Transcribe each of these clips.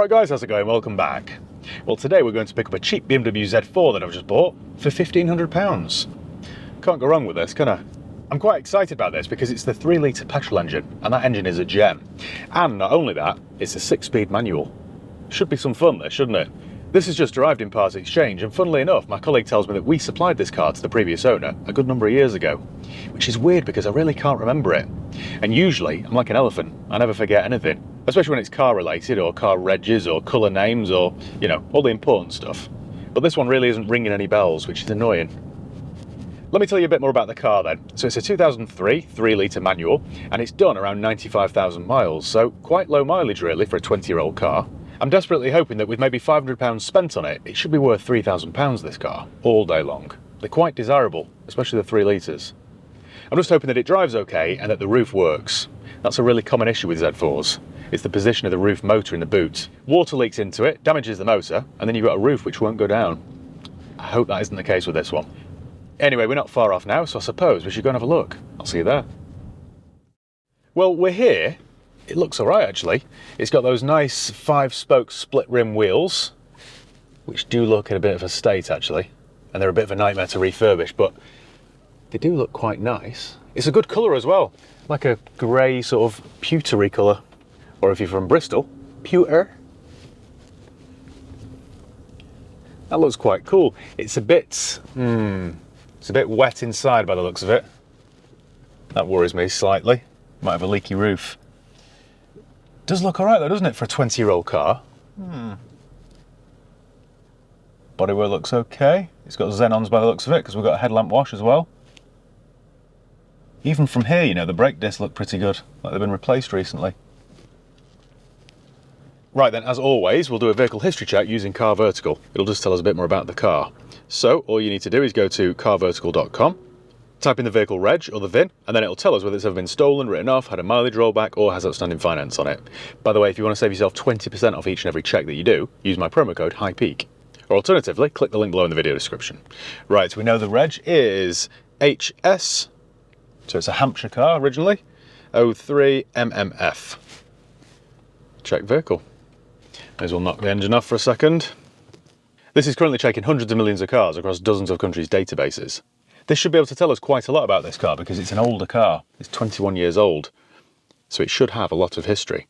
Right guys, how's it going? Welcome back. Well, today we're going to pick up a cheap BMW Z4 that I've just bought for £1,500. Can't go wrong with this, can I? I'm quite excited about this because it's the 3-litre petrol engine, and that engine is a gem. And not only that, it's a 6-speed manual. Should be some fun this, shouldn't it? This has just arrived in part exchange, and funnily enough, my colleague tells me that we supplied this car to the previous owner a good number of years ago, which is weird because I really can't remember it. And usually, I'm like an elephant, I never forget anything, especially when it's car related or car regs or colour names or, you know, all the important stuff. But this one really isn't ringing any bells, which is annoying. Let me tell you a bit more about the car then. So it's a 2003 3-litre manual, and it's done around 95,000 miles, so quite low mileage really for a 20-year-old car. I'm desperately hoping that with maybe £500 spent on it, it should be worth £3,000 this car, all day long. They're quite desirable, especially the 3 litres. I'm just hoping that it drives okay and that the roof works. That's a really common issue with Z4s. It's the position of the roof motor in the boot. Water leaks into it, damages the motor, and then you've got a roof which won't go down. I hope that isn't the case with this one. Anyway, we're not far off now, so I suppose we should go and have a look. I'll see you there. Well, we're here. It looks all right, actually. It's got those nice 5-spoke split rim wheels, which do look in a bit of a state, actually. And they're a bit of a nightmare to refurbish, but they do look quite nice. It's a good colour as well, like a grey sort of pewtery colour. Or if you're from Bristol, pewter. That looks quite cool. It's a bit wet inside by the looks of it. That worries me slightly. Might have a leaky roof. Does look all right though, doesn't it, for a 20-year-old car? Bodywork looks okay. It's got xenons by the looks of it, because we've got a headlamp wash as well. Even from here, you know, the brake discs look pretty good, like they've been replaced recently. Right then, as always, we'll do a vehicle history check using Car Vertical. It'll just tell us a bit more about the car. So, all you need to do is go to carvertical.com, type in the vehicle reg or the VIN, and then it'll tell us whether it's ever been stolen, written off, had a mileage rollback, or has outstanding finance on it. By the way, if you want to save yourself 20% off each and every check that you do, use my promo code HIGHPEAK. Or alternatively, click the link below in the video description. Right, we know the reg is HS, so it's a Hampshire car originally, 03 MMF. Check vehicle. May as well knock the engine off for a second. This is currently checking hundreds of millions of cars across dozens of countries' databases. This should be able to tell us quite a lot about this car because it's an older car. It's 21 years old, so it should have a lot of history.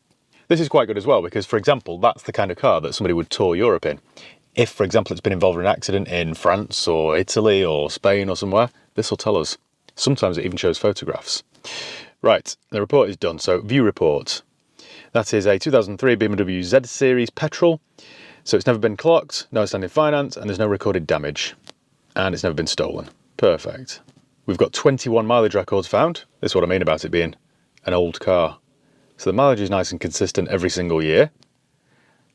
This is quite good as well because, for example, that's the kind of car that somebody would tour Europe in. If, for example, it's been involved in an accident in France or Italy or Spain or somewhere, this will tell us. Sometimes it even shows photographs. Right, the report is done, so view report. That is a 2003 BMW Z series petrol, so it's never been clocked, no outstanding finance, and there's no recorded damage. And it's never been stolen. Perfect. We've got 21 mileage records found. This is what I mean about it being an old car. So the mileage is nice and consistent every single year.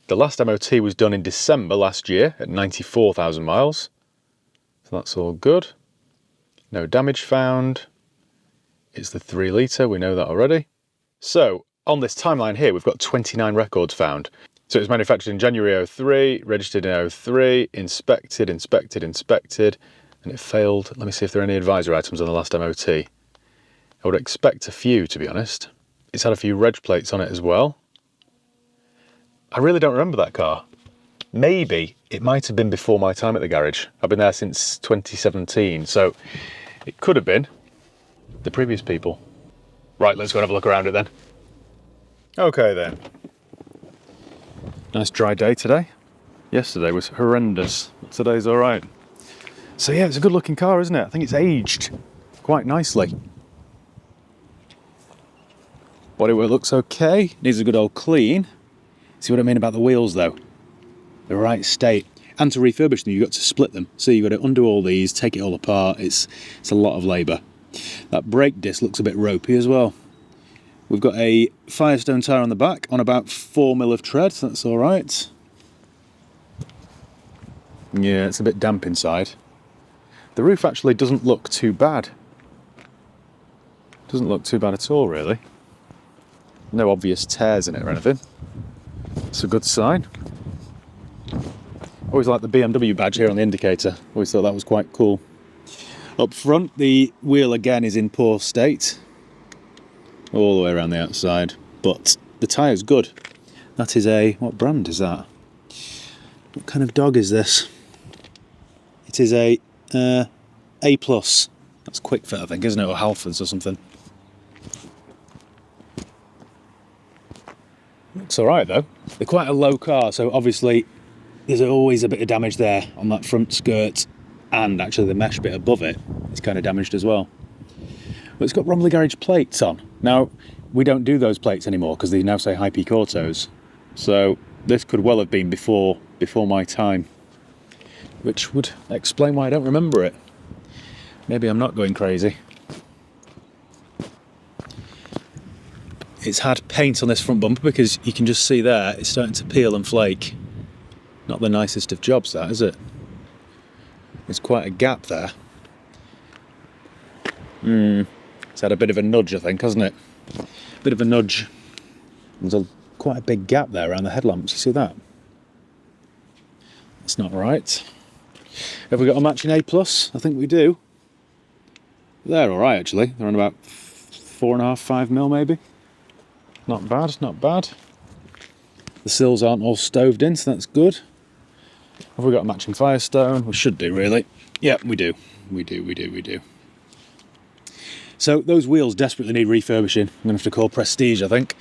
The last MOT was done in December last year at 94,000 miles. So that's all good. No damage found. It's the 3-litre, we know that already. So, on this timeline here, we've got 29 records found. So it was manufactured in January 03, registered in 03, inspected, and it failed. Let me see if there are any advisory items on the last MOT. I would expect a few, to be honest. It's had a few reg plates on it as well. I really don't remember that car. Maybe it might have been before my time at the garage. I've been there since 2017, so it could have been the previous people. Right, let's go and have a look around it then. Okay then. Nice dry day today. Yesterday was horrendous. Today's all right. So yeah, it's a good looking car, isn't it? I think it's aged quite nicely. Bodywork looks okay. Needs a good old clean. See what I mean about the wheels though? The right state. And to refurbish them, you've got to split them. So you've got to undo all these, take it all apart. It's a lot of labour. That brake disc looks a bit ropey as well. We've got a Firestone tyre on the back on about 4mm of tread, so that's all right. Yeah, it's a bit damp inside. The roof actually doesn't look too bad. Doesn't look too bad at all, really. No obvious tears in it or anything. It's a good sign. Always like the BMW badge here on the indicator. Always thought that was quite cool. Up front, the wheel again is in poor state. All the way around the outside, but the tyre's good. That is a, what brand is that? What kind of dog is this? It is a A+. That's Quick Fit, I think, isn't it? Or Halfords or something. Looks alright though. They're quite a low car, so obviously there's always a bit of damage there on that front skirt, and actually the mesh bit above it is kind of damaged as well. But it's got Romley Garage plates on. Now, we don't do those plates anymore because they now say High Peak Autos. So this could well have been before my time, which would explain why I don't remember it. Maybe I'm not going crazy. It's had paint on this front bumper because you can just see there it's starting to peel and flake. Not the nicest of jobs, that, is it? There's quite a gap there. It's had a bit of a nudge, I think, hasn't it? Bit of a nudge. There's quite a big gap there around the headlamps. You see that? That's not right. Have we got a matching A+? I think we do. They're alright, actually. They're on about 4.5, 5 mil maybe. Not bad, not bad. The sills aren't all stoved in, so that's good. Have we got a matching Firestone? We should do, really. Yeah, we do. We do. So those wheels desperately need refurbishing. I'm going to have to call Prestige, I think.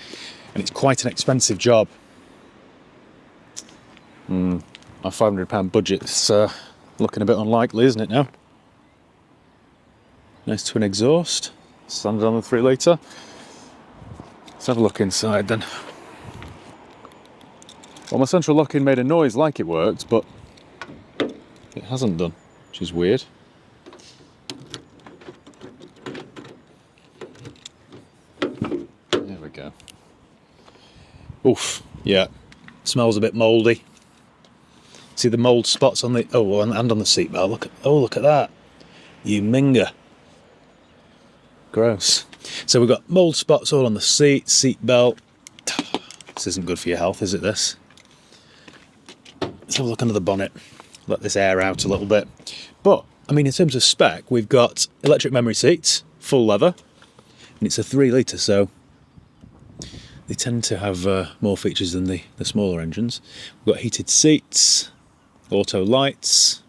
And it's quite an expensive job. My £500 budget's looking a bit unlikely, isn't it now? Nice twin exhaust. Standard on the 3 litre. Let's have a look inside then. Well, my central lock-in made a noise like it worked, but it hasn't done, which is weird. There we go. Oof, yeah, smells a bit mouldy. See the mould spots on the, and on the seatbelt. Look at that. You minger. Gross. So we've got mould spots all on the seat belt. This isn't good for your health, is it, this? Let's have a look under the bonnet. Let this air out a little bit. But, I mean, in terms of spec, we've got electric memory seats, full leather, and it's a 3 litre, so they tend to have more features than the smaller engines. We've got heated seats, auto lights,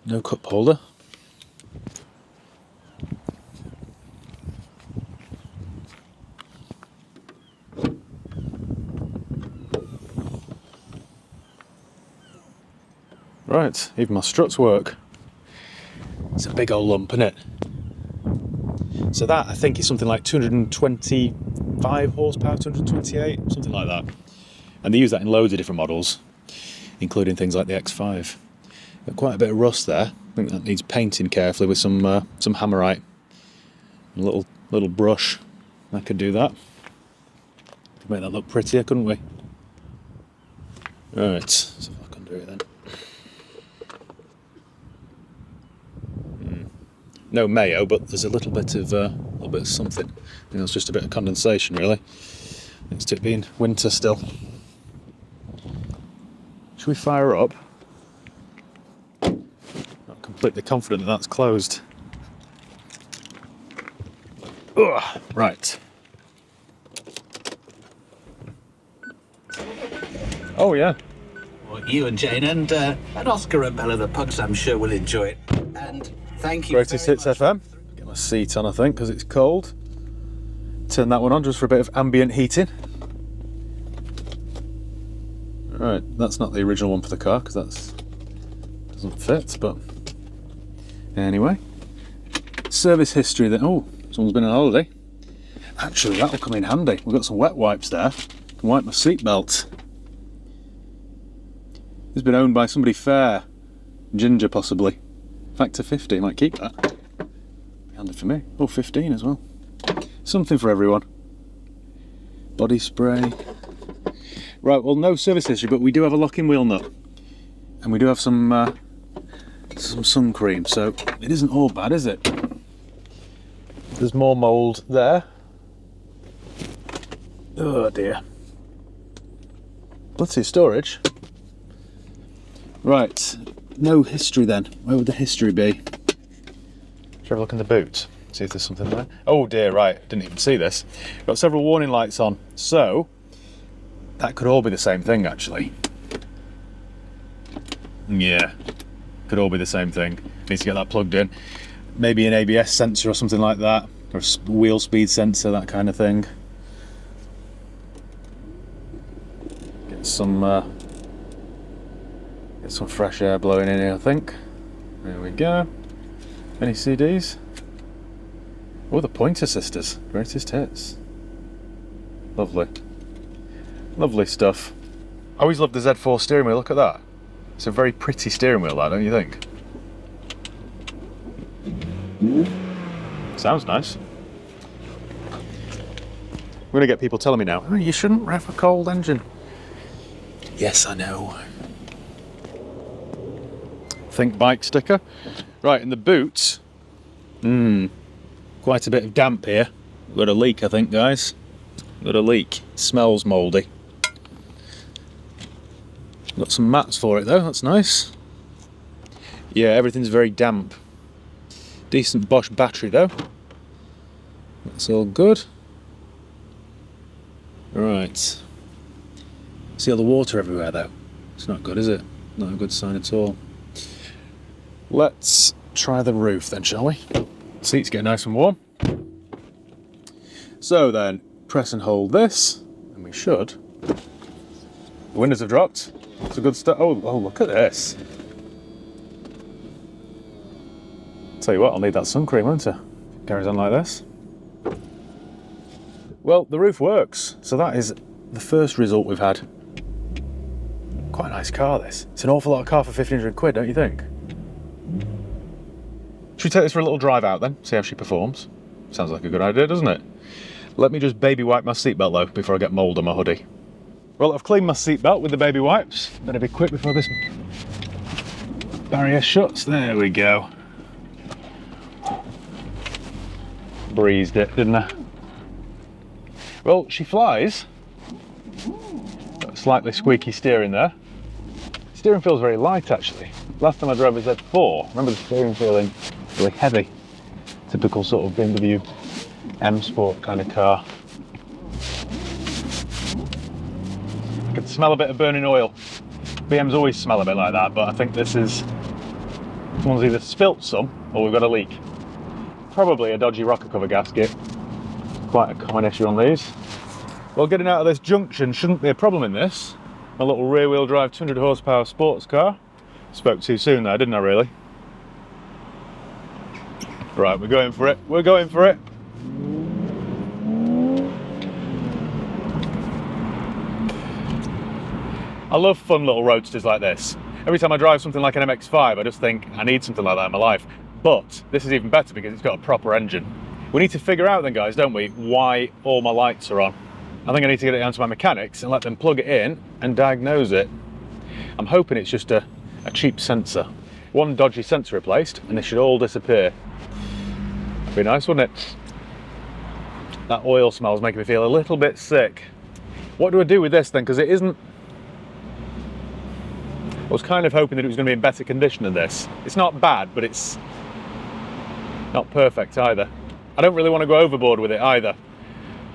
no cup holder. Right, even my struts work. It's a big old lump, isn't it? So that, I think, is something like 225 horsepower, 228, something like that. And they use that in loads of different models, including things like the X5. Got quite a bit of rust there. I think that needs painting carefully with some hammerite. A little brush. I could do that. Could make that look prettier, couldn't we? Right, so if I can do it then. No mayo, but there's a little bit of something. I think it's just a bit of condensation, really. Thanks to it being winter still. Should we fire up? Not completely confident that that's closed. Ugh, right. Oh yeah. Well, you and Jane and Oscar and Bella the pugs, I'm sure, will enjoy it. And thank you. Greatest Hits FM. Get my seat on, I think, because it's cold. Turn that one on just for a bit of ambient heating. Right, that's not the original one for the car because that doesn't fit, but anyway. Service history then. Oh, someone's been on holiday. Actually, that'll come in handy. We've got some wet wipes there. I can wipe my seatbelt. It's been owned by somebody fair. Ginger, possibly. Factor 50, might keep that. Handy for me. Oh, 15 as well. Something for everyone. Body spray. Right, well, no service history, but we do have a lock-in wheel nut. And we do have some sun cream, so it isn't all bad, is it? There's more mould there. Oh dear. Let's see, storage. Right, no history then. Where would the history be? Should we have a look in the boot? See if there's something there. Oh dear, right, didn't even see this. Got several warning lights on. So, that could all be the same thing, actually. Yeah, could all be the same thing. Need to get that plugged in. Maybe an ABS sensor or something like that, or a wheel speed sensor, that kind of thing. Get some fresh air blowing in here, I think. There we go. Any CDs? Oh, the Pointer Sisters, greatest hits. Lovely. Lovely stuff. I always loved the Z4 steering wheel, look at that. It's a very pretty steering wheel, that, don't you think? Sounds nice. I'm going to get people telling me now, oh, you shouldn't rev a cold engine. Yes, I know. Think bike sticker. Right, in the boots, quite a bit of damp here. Got a leak, I think, guys. Got a leak. It smells mouldy. Got some mats for it though, that's nice. Yeah, everything's very damp. Decent Bosch battery though. That's all good. Right. See all the water everywhere though? It's not good, is it? Not a good sign at all. Let's try the roof then, shall we? Seats get nice and warm. So then, press and hold this, and we should. The windows have dropped. It's a good start. Oh, look at this. Tell you what, I'll need that sun cream, won't I? Carries on like this. Well, the roof works. So that is the first result we've had. Quite a nice car, this. It's an awful lot of car for 1,500 quid, don't you think? Should we take this for a little drive out then? See how she performs? Sounds like a good idea, doesn't it? Let me just baby wipe my seatbelt though, before I get mould on my hoodie. Well, I've cleaned my seatbelt with the baby wipes. Better be quick before this barrier shuts. There we go. Breezed it, didn't I? Well, she flies. Got a slightly squeaky steering there. Steering feels very light actually. Last time I drove a Z4, I remember the steering feeling really heavy. Typical sort of BMW M Sport kind of car. I can smell a bit of burning oil. BMs always smell a bit like that, but I think this is, someone's either spilt some or we've got a leak. Probably a dodgy rocker cover gasket. Quite a common issue on these. Well, getting out of this junction shouldn't be a problem in this. My little rear wheel drive 200 horsepower sports car. Spoke too soon there, didn't I really? Right, we're going for it. We're going for it. I love fun little roadsters like this. Every time I drive something like an MX-5, I just think I need something like that in my life. But this is even better because it's got a proper engine. We need to figure out then, guys, don't we, why all my lights are on. I think I need to get it down to my mechanics and let them plug it in and diagnose it. I'm hoping it's just a cheap sensor. One dodgy sensor replaced and they should all disappear. That'd be nice, wouldn't it? That oil smell's making me feel a little bit sick. What do I do with this then? Because it isn't... I was kind of hoping that it was going to be in better condition than this. It's not bad, but it's not perfect either. I don't really want to go overboard with it either.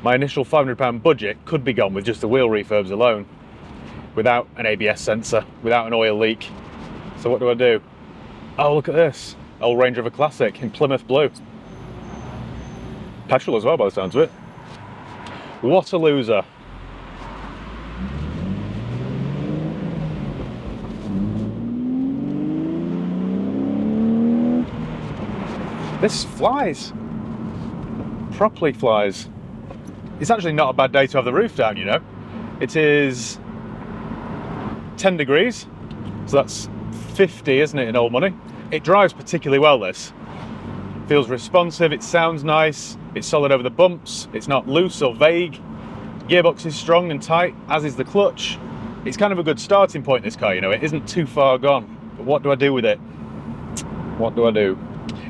My initial £500 budget could be gone with just the wheel refurbs alone, without an ABS sensor, without an oil leak. So what do I do? Oh, look at this. Old Range Rover Classic in Plymouth Blue. Petrol as well, by the sounds of it. What a loser. This flies. Properly flies. It's actually not a bad day to have the roof down, you know. It is 10 degrees, so that's 50, isn't it, in old money? It drives particularly well, this. It feels responsive, it sounds nice, it's solid over the bumps, it's not loose or vague. Gearbox is strong and tight, as is the clutch. It's kind of a good starting point, this car, you know. It isn't too far gone. But what do I do with it? What do I do?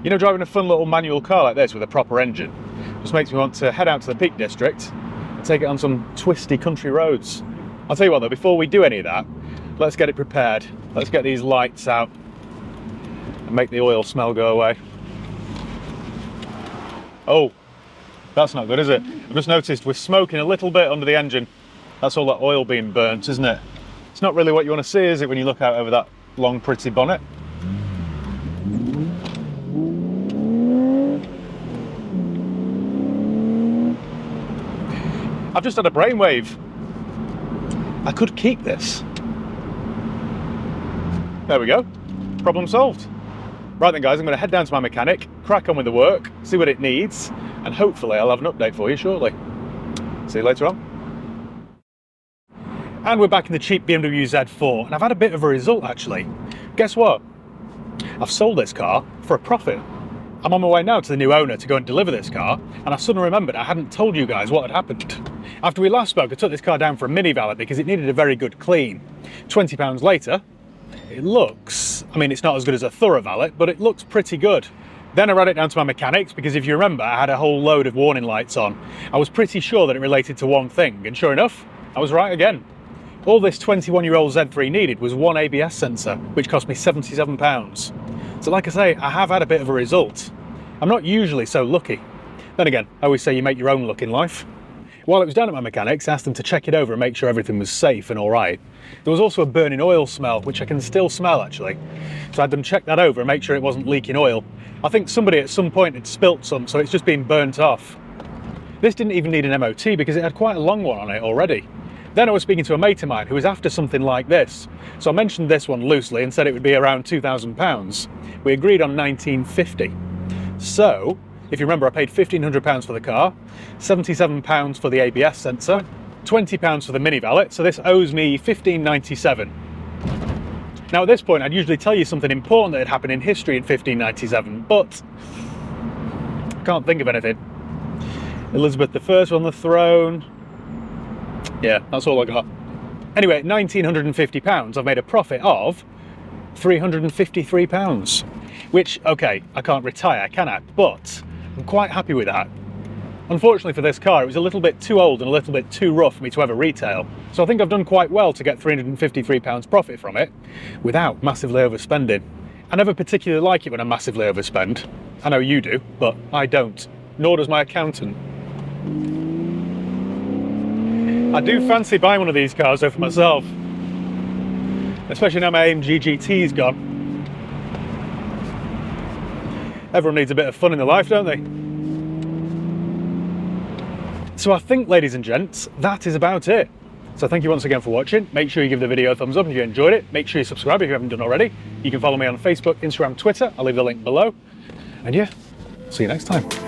You know, driving a fun little manual car like this with a proper engine just makes me want to head out to the Peak District and take it on some twisty country roads. I'll tell you what though, before we do any of that, let's get it prepared. Let's get these lights out and make the oil smell go away. Oh, that's not good, is it? I've just noticed we're smoking a little bit under the engine. That's all that oil being burnt, isn't it? It's not really what you want to see, is it, when you look out over that long, pretty bonnet? I've just had a brainwave. I could keep this. There we go. Problem solved. Right then, guys, I'm going to head down to my mechanic, crack on with the work, see what it needs, and hopefully I'll have an update for you shortly. See you later on. And we're back in the cheap BMW Z4, and I've had a bit of a result, actually. Guess what? I've sold this car for a profit. I'm on my way now to the new owner to go and deliver this car, and I suddenly remembered I hadn't told you guys what had happened. After we last spoke, I took this car down for a mini valet because it needed a very good clean. £20 later, it looks, I mean, it's not as good as a thorough valet, but it looks pretty good. Then I ran it down to my mechanics because if you remember, I had a whole load of warning lights on. I was pretty sure that it related to one thing, and sure enough, I was right again. All this 21-year-old Z3 needed was one ABS sensor, which cost me £77. So like I say, I have had a bit of a result. I'm not usually so lucky. Then again, I always say you make your own luck in life. While it was down at my mechanics, I asked them to check it over and make sure everything was safe and all right. There was also a burning oil smell, which I can still smell actually. So I had them check that over and make sure it wasn't leaking oil. I think somebody at some point had spilt some, so it's just been burnt off. This didn't even need an MOT because it had quite a long one on it already. Then I was speaking to a mate of mine who was after something like this. So I mentioned this one loosely and said it would be around £2,000. We agreed on £1,950. So, if you remember, I paid £1,500 for the car, £77 for the ABS sensor, £20 for the mini valet, so this owes me £1,597. Now at this point, I'd usually tell you something important that had happened in history in 1597, but I can't think of anything. Elizabeth I on the throne. Yeah, that's all I got. Anyway, at £1,950, I've made a profit of £353. Which, okay, I can't retire, can I? But I'm quite happy with that. Unfortunately for this car, it was a little bit too old and a little bit too rough for me to ever retail. So I think I've done quite well to get £353 profit from it without massively overspending. I never particularly like it when I massively overspend. I know you do, but I don't. Nor does my accountant. I do fancy buying one of these cars though for myself. Especially now my AMG GT's gone. Everyone needs a bit of fun in their life, don't they? So I think, ladies and gents, that is about it. So thank you once again for watching. Make sure you give the video a thumbs up if you enjoyed it. Make sure you subscribe if you haven't done already. You can follow me on Facebook, Instagram, Twitter. I'll leave the link below. And yeah, see you next time.